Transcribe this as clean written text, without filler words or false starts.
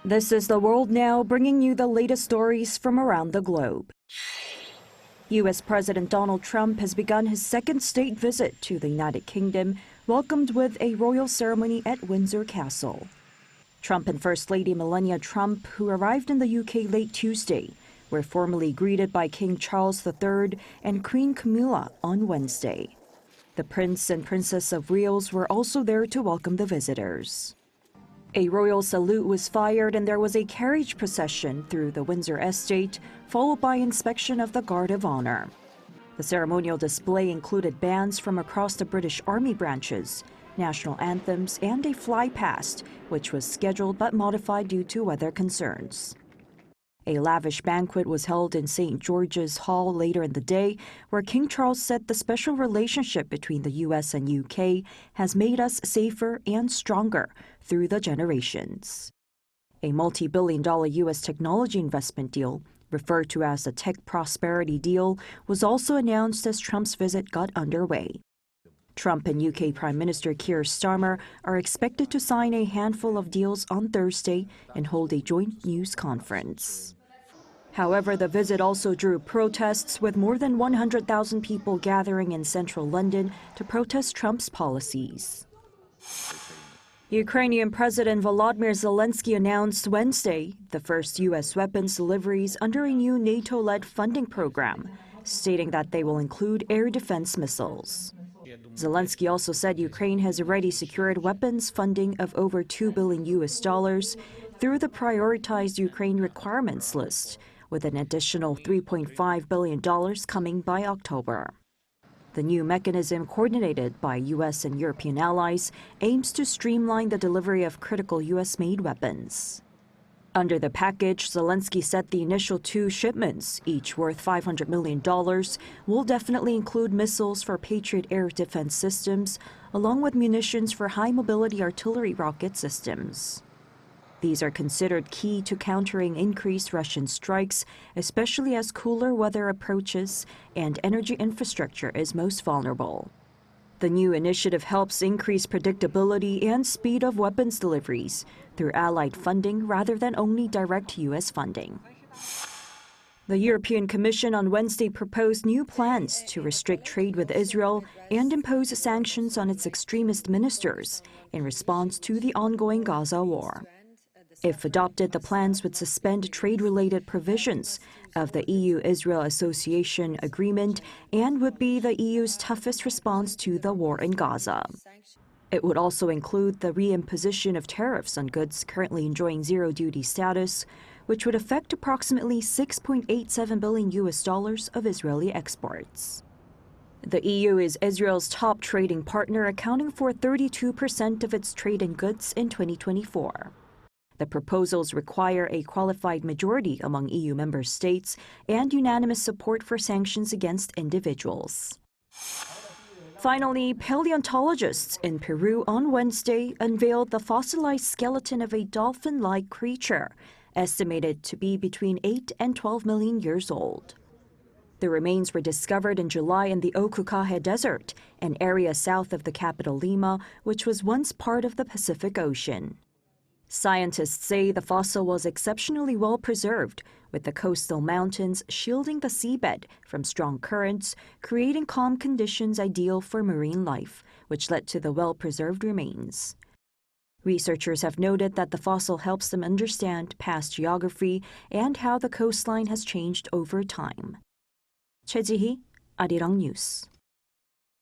This is The World Now, bringing you the latest stories from around the globe. U.S. President Donald Trump has begun his second state visit to the United Kingdom, welcomed with a royal ceremony at Windsor Castle. Trump and First Lady Melania Trump, who arrived in the UK late Tuesday, were formally greeted by King Charles III and Queen Camilla on Wednesday. The Prince and Princess of Wales were also there to welcome the visitors. A royal salute was fired and there was a carriage procession through the Windsor estate, followed by inspection of the Guard of Honor. The ceremonial display included bands from across the British Army branches, national anthems, and a flypast, which was scheduled but modified due to weather concerns. A lavish banquet was held in St. George's Hall later in the day, where King Charles said the special relationship between the U.S. and UK has made us safer and stronger through the generations. A multi-billion-dollar U.S. technology investment deal, referred to as the Tech Prosperity Deal, was also announced as Trump's visit got underway. Trump and UK Prime Minister Keir Starmer are expected to sign a handful of deals on Thursday and hold a joint news conference. However, the visit also drew protests, with more than 100,000 people gathering in central London to protest Trump's policies. Ukrainian President Volodymyr Zelensky announced Wednesday the first U.S. weapons deliveries under a new NATO-led funding program, stating that they will include air defense missiles. Zelensky also said Ukraine has already secured weapons funding of over $2 billion through the prioritized Ukraine requirements list, with an additional $3.5 billion coming by October. The new mechanism, coordinated by U.S. and European allies, aims to streamline the delivery of critical U.S.-made weapons. Under the package, Zelensky said the initial 2 shipments, each worth $500 million, will definitely include missiles for Patriot air defense systems, along with munitions for high-mobility artillery rocket systems. These are considered key to countering increased Russian strikes, especially as cooler weather approaches and energy infrastructure is most vulnerable. The new initiative helps increase predictability and speed of weapons deliveries through allied funding rather than only direct U.S. funding. The European Commission on Wednesday proposed new plans to restrict trade with Israel and impose sanctions on its extremist ministers in response to the ongoing Gaza war. If adopted, the plans would suspend trade-related provisions of the EU-Israel Association Agreement and would be the EU's toughest response to the war in Gaza. It would also include the reimposition of tariffs on goods currently enjoying zero-duty status, which would affect approximately $6.87 billion of Israeli exports. The EU is Israel's top trading partner, accounting for 32% of its trade in goods in 2024. The proposals require a qualified majority among EU member states and unanimous support for sanctions against individuals. Finally, paleontologists in Peru on Wednesday unveiled the fossilized skeleton of a dolphin-like creature, estimated to be between 8 and 12 million years old. The remains were discovered in July in the Ocucaje Desert, an area south of the capital Lima, which was once part of the Pacific Ocean. Scientists say the fossil was exceptionally well preserved, with the coastal mountains shielding the seabed from strong currents, creating calm conditions ideal for marine life, which led to the well-preserved remains. Researchers have noted that the fossil helps them understand past geography and how the coastline has changed over time. 최지희, 아리랑뉴스.